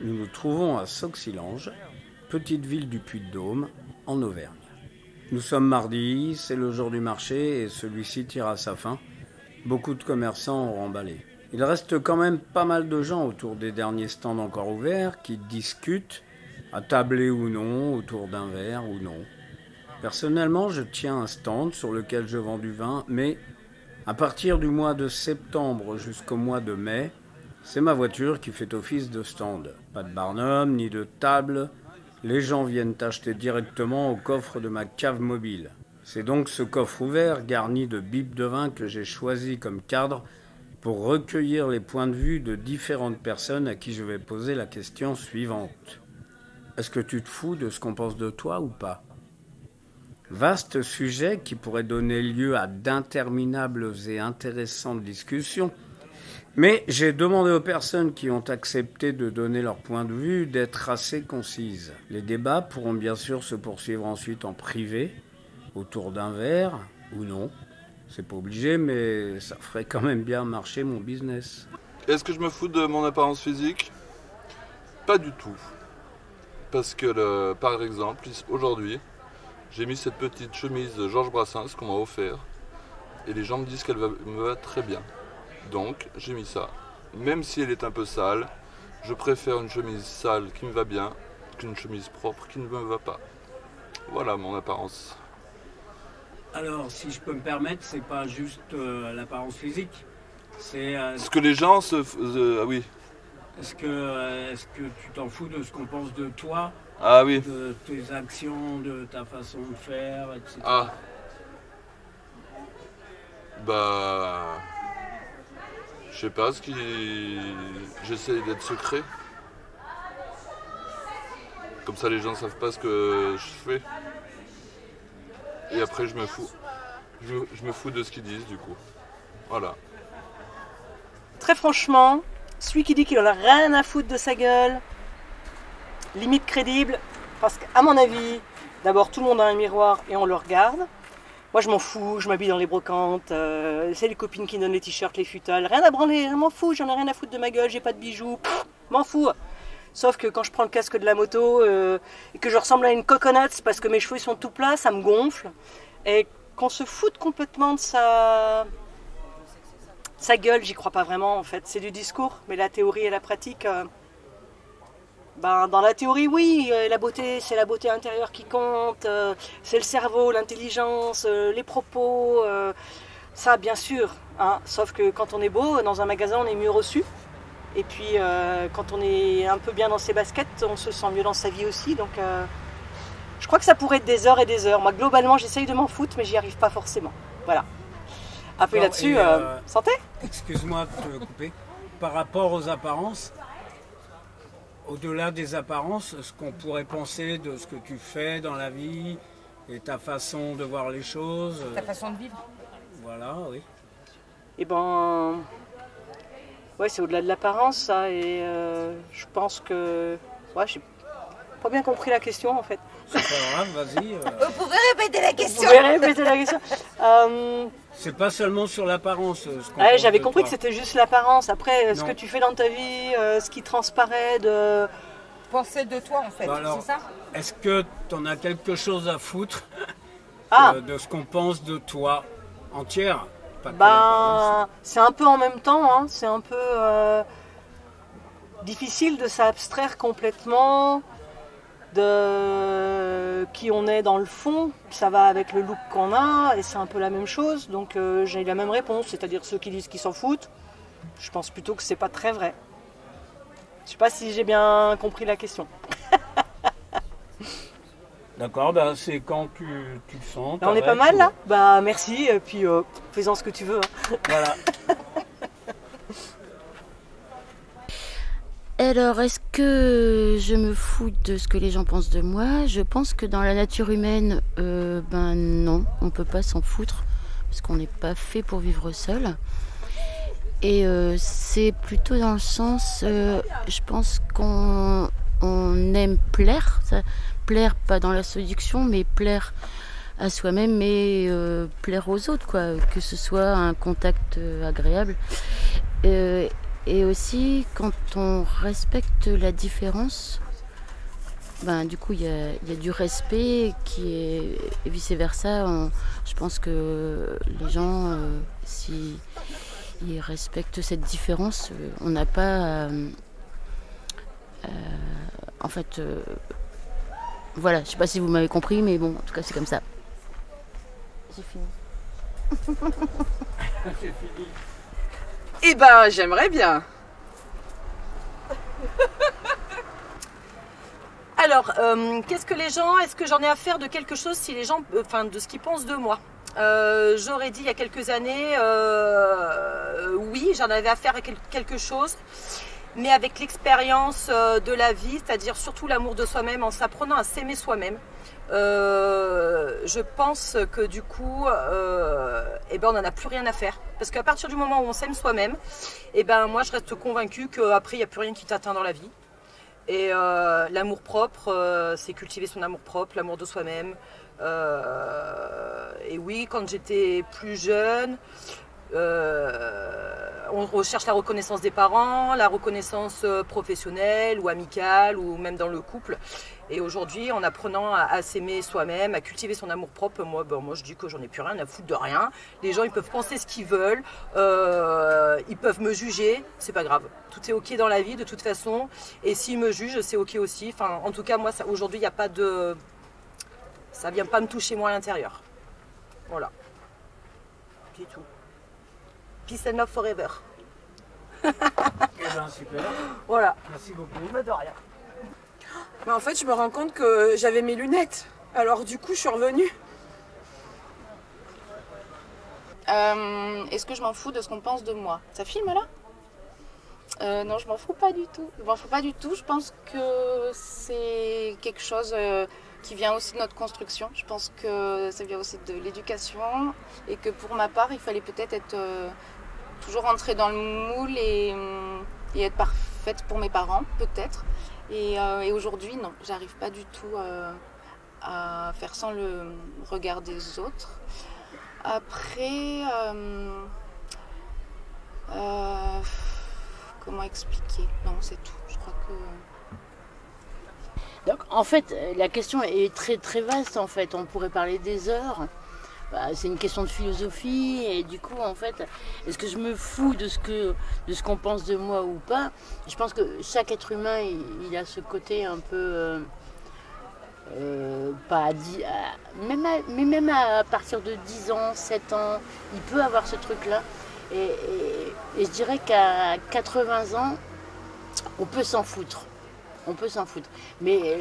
Nous nous trouvons à Sauxillanges, petite ville du Puy-de-Dôme, en Auvergne. Nous sommes mardi, c'est le jour du marché et celui-ci tire à sa fin. Beaucoup de commerçants ont remballé. Il reste quand même pas mal de gens autour des derniers stands encore ouverts qui discutent, attablés ou non, autour d'un verre ou non. Personnellement, je tiens un stand sur lequel je vends du vin, mais à partir du mois de septembre jusqu'au mois de mai, c'est ma voiture qui fait office de stand. Pas de barnum ni de table. Les gens viennent acheter directement au coffre de ma cave mobile. C'est donc ce coffre ouvert, garni de bipes de vin que j'ai choisi comme cadre pour recueillir les points de vue de différentes personnes à qui je vais poser la question suivante. Est-ce que tu te fous de ce qu'on pense de toi ou pas ? Vaste sujet qui pourrait donner lieu à d'interminables et intéressantes discussions. Mais j'ai demandé aux personnes qui ont accepté de donner leur point de vue d'être assez concises. Les débats pourront bien sûr se poursuivre ensuite en privé, autour d'un verre ou non. C'est pas obligé, mais ça ferait quand même bien marcher mon business. Est-ce que je me fous de mon apparence physique? Pas du tout. Parce que, par exemple, aujourd'hui, j'ai mis cette petite chemise de Georges Brassens qu'on m'a offert. Et les gens me disent qu'elle me va très bien. Donc, j'ai mis ça. Même si elle est un peu sale, je préfère une chemise sale qui me va bien qu'une chemise propre qui ne me va pas. Voilà mon apparence. Alors, si je peux me permettre, c'est pas juste l'apparence physique. C'est. Ce que les gens se. Ah oui. Est-ce que tu t'en fous de ce qu'on pense de toi, Ah oui. de tes actions, de ta façon de faire, etc. Ah. Bah. Je sais pas, j'essaie d'être secret. Comme ça, les gens savent pas ce que je fais. Et après, je me fous. Je me fous de ce qu'ils disent, du coup. Voilà. Très franchement, celui qui dit qu'il en a rien à foutre de sa gueule, limite crédible, parce qu'à mon avis, d'abord tout le monde a un miroir et on le regarde. Moi je m'en fous, je m'habille dans les brocantes, c'est les copines qui donnent les t-shirts, les futales, rien à branler, je m'en fous, j'en ai rien à foutre de ma gueule, j'ai pas de bijoux, m'en fous. Sauf que quand je prends le casque de la moto et que je ressemble à une coconut parce que mes cheveux sont tout plats, ça me gonfle. Et qu'on se foute complètement de sa gueule, j'y crois pas vraiment en fait. C'est du discours, mais la théorie et la pratique, dans la théorie oui, la beauté c'est la beauté intérieure qui compte, c'est le cerveau, l'intelligence, les propos, ça bien sûr. Hein. Sauf que quand on est beau, dans un magasin on est mieux reçu. Et puis quand on est un peu bien dans ses baskets, on se sent mieux dans sa vie aussi. Donc je crois que ça pourrait être des heures et des heures. Moi globalement j'essaye de m'en foutre mais j'y arrive pas forcément. Voilà. Après là-dessus, santé. Excuse-moi de te couper. Par rapport aux apparences, au-delà des apparences, ce qu'on pourrait penser de ce que tu fais dans la vie et ta façon de voir les choses. Ta façon de vivre. Voilà, oui. Et ouais, c'est au-delà de l'apparence, ça, et je pense que... Ouais, j'ai pas bien compris la question, en fait. C'est pas grave, vas-y. Vous pouvez répéter la question. Vous pouvez répéter la question. C'est pas seulement sur l'apparence. Ouais, j'avais compris que c'était juste l'apparence. Après, ce que tu fais dans ta vie, ce qui transparaît de... Penser de toi, en fait, c'est ça? Est-ce que tu en as quelque chose à foutre de ce qu'on pense de toi entière? C'est un peu en même temps, hein. C'est un peu difficile de s'abstraire complètement de qui on est dans le fond. Ça va avec le look qu'on a et c'est un peu la même chose. Donc j'ai la même réponse, c'est-à-dire ceux qui disent qu'ils s'en foutent. Je pense plutôt que c'est pas très vrai. Je sais pas si j'ai bien compris la question. D'accord, c'est quand tu le sens. On est pas mal là. Merci, et puis fais-en ce que tu veux. Hein. Voilà. Alors, est-ce que je me fous de ce que les gens pensent de moi? Je pense que dans la nature humaine, non, on peut pas s'en foutre, parce qu'on n'est pas fait pour vivre seul. Et c'est plutôt dans le sens, je pense qu'on aime plaire, plaire pas dans la séduction, mais plaire à soi-même, mais plaire aux autres, quoi, que ce soit un contact agréable. Et aussi, quand on respecte la différence, ben, du coup, il y a du respect qui est et vice-versa. Je pense que les gens, si ils respectent cette différence, on n'a pas... en fait, voilà, je sais pas si vous m'avez compris, mais bon, en tout cas, c'est comme ça. J'ai fini. J'ai fini. Eh ben, j'aimerais bien. Alors, qu'est-ce que les gens, est-ce que j'en ai à faire de quelque chose si les gens, enfin, de ce qu'ils pensent de moi? J'aurais dit il y a quelques années, oui, j'en avais à faire à quelque chose, mais avec l'expérience de la vie, c'est-à-dire surtout l'amour de soi-même, en s'apprenant à s'aimer soi-même, je pense que du coup, eh ben, on n'en a plus rien à faire. Parce qu'à partir du moment où on s'aime soi-même, eh ben, moi je reste convaincue qu'après il n'y a plus rien qui t'atteint dans la vie. Et l'amour propre, c'est cultiver son amour propre, l'amour de soi-même. Et oui, quand j'étais plus jeune, on recherche la reconnaissance des parents, la reconnaissance professionnelle ou amicale ou même dans le couple. Et aujourd'hui, en apprenant à s'aimer soi-même, à cultiver son amour propre, moi je dis que j'en ai plus rien à foutre de rien. Les gens, ils peuvent penser ce qu'ils veulent, ils peuvent me juger, c'est pas grave. Tout est ok dans la vie de toute façon. Et s'ils me jugent, c'est ok aussi. Enfin, en tout cas, moi, aujourd'hui, il n'y a pas de... Ça vient pas me toucher moi à l'intérieur. Voilà. C'est tout. Peace and love forever. Eh ben, super. Voilà. Merci beaucoup. De rien. Mais en fait, je me rends compte que j'avais mes lunettes. Alors du coup, je suis revenue. Est-ce que je m'en fous de ce qu'on pense de moi? Ça filme là? Non, je m'en fous pas du tout. Je m'en fous pas du tout. Je pense que c'est quelque chose qui vient aussi de notre construction. Je pense que ça vient aussi de l'éducation et que pour ma part, il fallait peut-être être toujours rentrer dans le moule et être parfaite pour mes parents, peut-être. Et aujourd'hui, non, j'arrive pas du tout à faire sans le regard des autres. Après, comment expliquer? Non, c'est tout. Je crois que... Donc, en fait, la question est très très vaste. En fait, on pourrait parler des heures. Bah, c'est une question de philosophie et du coup, en fait, est-ce que je me fous de ce qu'on pense de moi ou pas? Je pense que chaque être humain, il a ce côté un peu pas à 10, mais même à partir de 10 ans, 7 ans, il peut avoir ce truc-là. Et je dirais qu'à 80 ans, on peut s'en foutre. On peut s'en foutre. Mais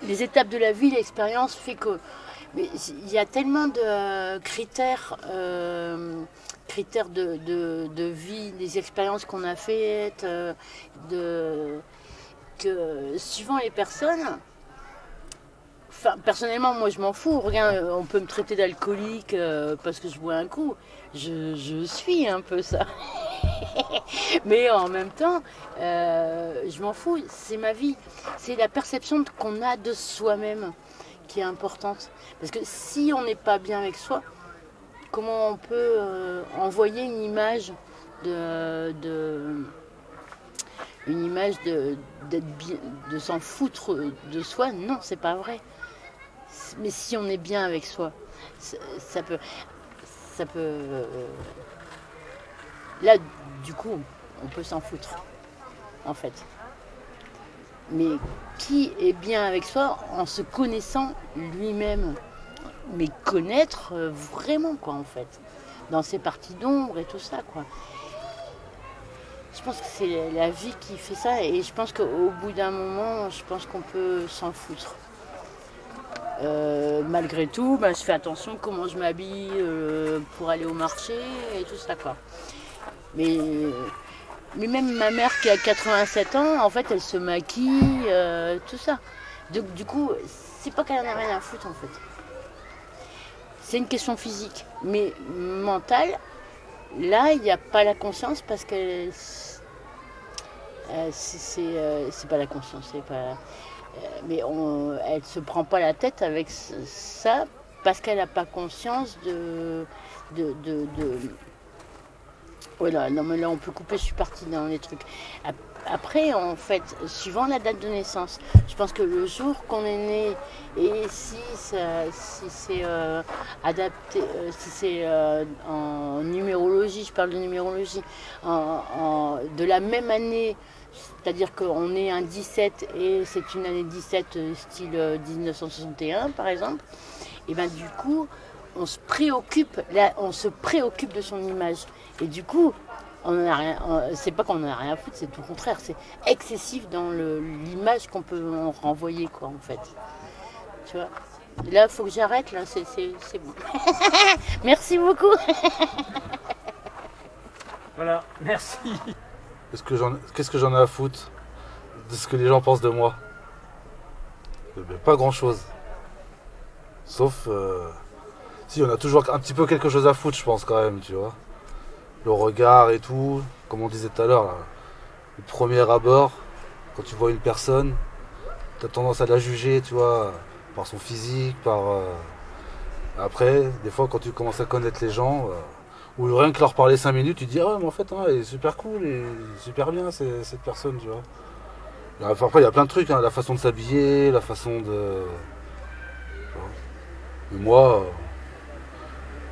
les étapes de la vie, l'expérience fait que... Mais il y a tellement de critères de vie, des expériences qu'on a faites, que suivant les personnes... Enfin, personnellement, moi je m'en fous. Regarde, on peut me traiter d'alcoolique parce que je bois un coup. Je suis un peu ça. Mais en même temps, je m'en fous. C'est ma vie. C'est la perception qu'on a de soi-même qui est importante. Parce que si on n'est pas bien avec soi, comment on peut envoyer une image une image de s'en foutre de soi? Non, c'est pas vrai. Mais si on est bien avec soi, ça peut là, du coup, on peut s'en foutre, en fait. Mais qui est bien avec soi en se connaissant lui-même? Mais connaître vraiment, quoi, en fait. Dans ses parties d'ombre et tout ça, quoi. Je pense que c'est la vie qui fait ça et je pense qu'au bout d'un moment, je pense qu'on peut s'en foutre. Malgré tout, je fais attention comment je m'habille pour aller au marché et tout ça, quoi. Mais même ma mère qui a 87 ans, en fait, elle se maquille, tout ça. Donc, du coup, c'est pas qu'elle en a rien à foutre, en fait. C'est une question physique, mais mentale. Là, il n'y a pas la conscience parce que c'est pas la conscience, c'est pas. Mais elle se prend pas la tête avec ça parce qu'elle n'a pas conscience Voilà, non mais là on peut couper, je suis partie dans les trucs. Après, en fait, suivant la date de naissance, je pense que le jour qu'on est né, et si c'est adapté, si c'est en numérologie, je parle de numérologie, de la même année, c'est-à-dire qu'on est un 17 et c'est une année 17 style 1961 par exemple, et bien du coup, on se préoccupe de son image. Et du coup, c'est pas qu'on en a rien à foutre, c'est tout le contraire, c'est excessif dans l'image qu'on peut en renvoyer, quoi, en fait. Tu vois. Là, il faut que j'arrête, là, c'est bon. Merci beaucoup. Voilà, merci. Qu'est-ce que j'en ai à foutre de ce que les gens pensent de moi? Pas grand-chose. Sauf... si, on a toujours un petit peu quelque chose à foutre, je pense, quand même, tu vois. Le regard et tout, comme on disait tout à l'heure, le premier abord, quand tu vois une personne, tu as tendance à la juger, tu vois, par son physique, Après, des fois, quand tu commences à connaître les gens, ou rien que leur parler 5 minutes, tu te dis, ah ouais, mais en fait, hein, elle est super cool, et super bien, cette personne, tu vois. Et après, il y a plein de trucs, hein, la façon de s'habiller, la façon de... Et moi,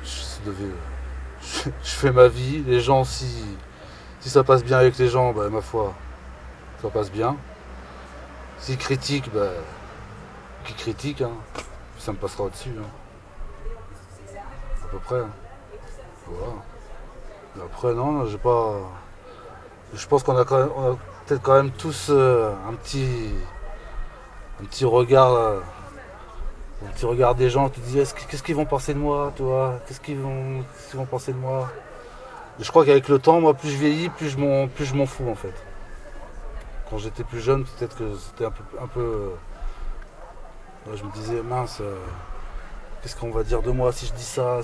je fais ma vie, les gens, si ça passe bien avec les gens, bah, ma foi, ça passe bien. S'ils critiquent, bah, qu'ils critiquent, hein, ça me passera au-dessus. Hein. À peu près. Hein. Voilà. Et après, non, j'ai pas... Je pense qu'on a peut-être quand même tous un petit regard... Un petit regard des gens qui disent qu'est-ce qu'ils vont penser de moi, toi, qu'est-ce qu'ils vont penser de moi. Et je crois qu'avec le temps, moi, plus je vieillis, plus je m'en fous en fait. Quand j'étais plus jeune, peut-être que c'était un peu je me disais mince, qu'est-ce qu'on va dire de moi si je dis ça,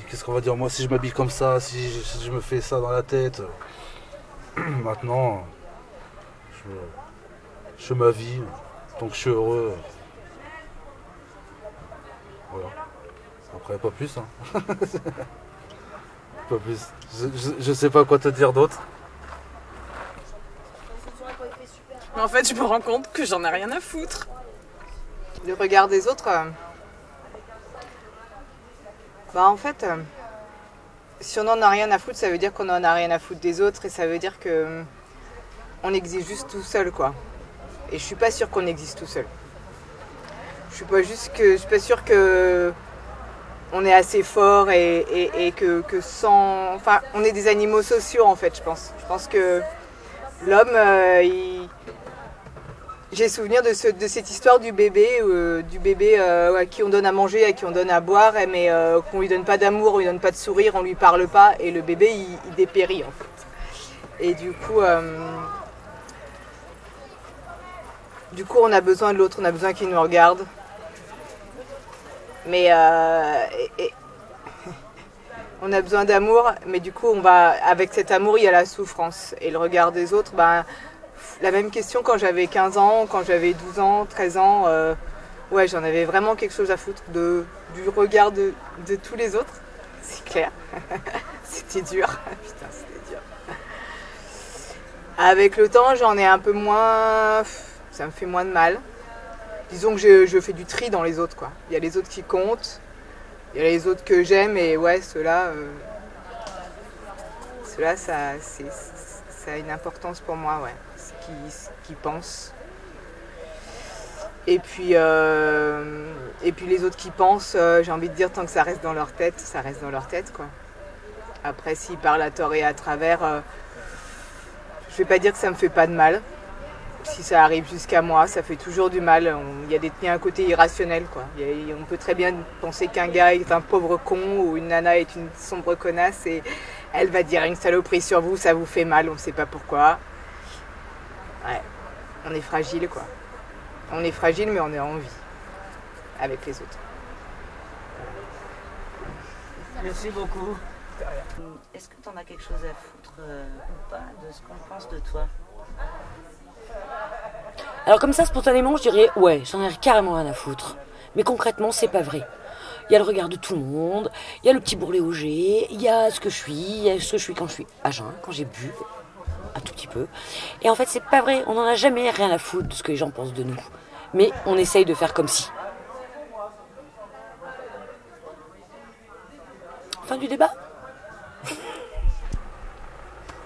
qu'est-ce qu'on va dire moi si je m'habille comme ça, si je me fais ça dans la tête. Maintenant, je fais ma vie, tant que je suis heureux. Voilà. Après, pas plus. Hein. Pas plus. Je sais pas quoi te dire d'autre. Mais en fait, je me rends compte que j'en ai rien à foutre. Le regard des autres, bah en fait, si on en a rien à foutre, ça veut dire qu'on en a rien à foutre des autres et ça veut dire que on existe juste tout seul, quoi. Et je suis pas sûre qu'on existe tout seul. Je suis pas sûre que on est assez fort et que sans... Enfin, on est des animaux sociaux, en fait, je pense. Je pense que l'homme, j'ai souvenir de cette histoire du bébé à qui on donne à manger, à qui on donne à boire, mais qu'on lui donne pas d'amour, on lui donne pas de sourire, on lui parle pas, et le bébé, il dépérit, en fait. Et du coup, on a besoin de l'autre, on a besoin qu'il nous regarde. Mais on a besoin d'amour, mais du coup, avec cet amour, il y a la souffrance. Et le regard des autres, la même question quand j'avais 15 ans, quand j'avais 12 ans, 13 ans. Ouais, j'en avais vraiment quelque chose à foutre du regard de tous les autres. C'est clair. C'était dur. Putain, c'était dur. Avec le temps, j'en ai un peu moins... Ça me fait moins de mal. Disons que je fais du tri dans les autres, quoi. Il y a les autres qui comptent, il y a les autres que j'aime, et ouais, ceux-là, ça a une importance pour moi, ouais. Ce qu'ils pensent. Et puis les autres qui pensent, j'ai envie de dire, tant que ça reste dans leur tête, ça reste dans leur tête, quoi. Après, s'ils parlent à tort et à travers, je vais pas dire que ça me fait pas de mal. Si ça arrive jusqu'à moi, ça fait toujours du mal. Il y a un côté irrationnel, quoi. On peut très bien penser qu'un gars est un pauvre con ou une nana est une sombre connasse et elle va dire une saloperie sur vous, ça vous fait mal, on ne sait pas pourquoi. Ouais, on est fragile, quoi. On est fragile, mais on est en vie avec les autres. Merci beaucoup. Est-ce que tu en as quelque chose à foutre ou pas de ce qu'on pense de toi? Alors comme ça, spontanément, je dirais ouais, j'en ai carrément rien à foutre. Mais concrètement, c'est pas vrai. il y a le regard de tout le monde, il y a le petit bourrelet au G, il y a ce que je suis, il y a ce que je suis quand je suis à jeun, quand j'ai bu, un tout petit peu. Et en fait, c'est pas vrai, on n'en a jamais rien à foutre de ce que les gens pensent de nous. Mais on essaye de faire comme si. Fin du débat.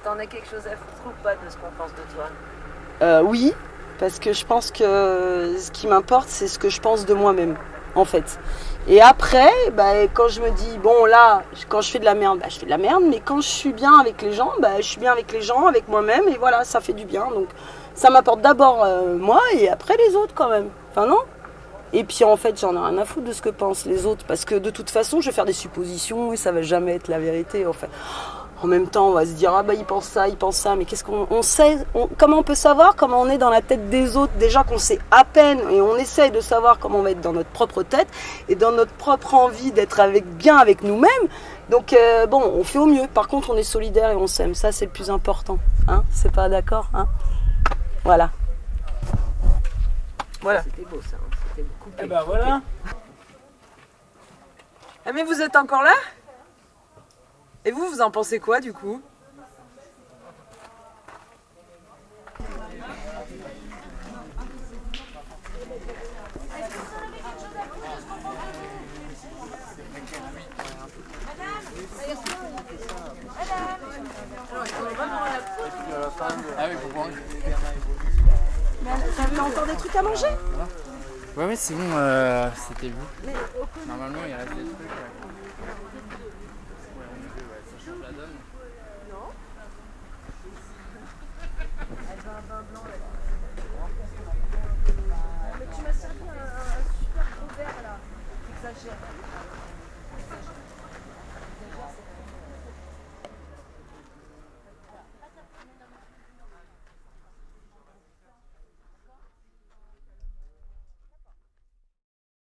T'en as quelque chose à foutre ou pas de ce qu'on pense de toi? Oui, parce que je pense que ce qui m'importe, c'est ce que je pense de moi-même, en fait. Et après, quand je me dis, bon là, quand je fais de la merde, je fais de la merde, mais quand je suis bien avec les gens, je suis bien avec les gens, avec moi-même, et voilà, ça fait du bien. Donc ça m'apporte d'abord moi, et après les autres quand même. Enfin non? Et puis en fait, j'en ai rien à foutre de ce que pensent les autres, parce que de toute façon, je vais faire des suppositions, et ça va jamais être la vérité, en fait. En même temps, on va se dire, il pense ça, mais qu'est-ce qu'on sait, comment on peut savoir comment on est dans la tête des autres? Déjà qu'on sait à peine, et on essaye de savoir comment on va être dans notre propre tête, et dans notre propre envie d'être bien avec nous-mêmes. Donc on fait au mieux. Par contre, on est solidaire et on s'aime, ça c'est le plus important. Hein, c'est pas d'accord, hein? Voilà. Voilà. C'était beau ça, hein. C'était coupé. Et voilà. Ah mais vous êtes encore là? Et vous en pensez quoi du coup? T'avais encore des trucs à manger? Ouais, c'est bon, c'était vous. Normalement, il reste des trucs. Ça change la donne.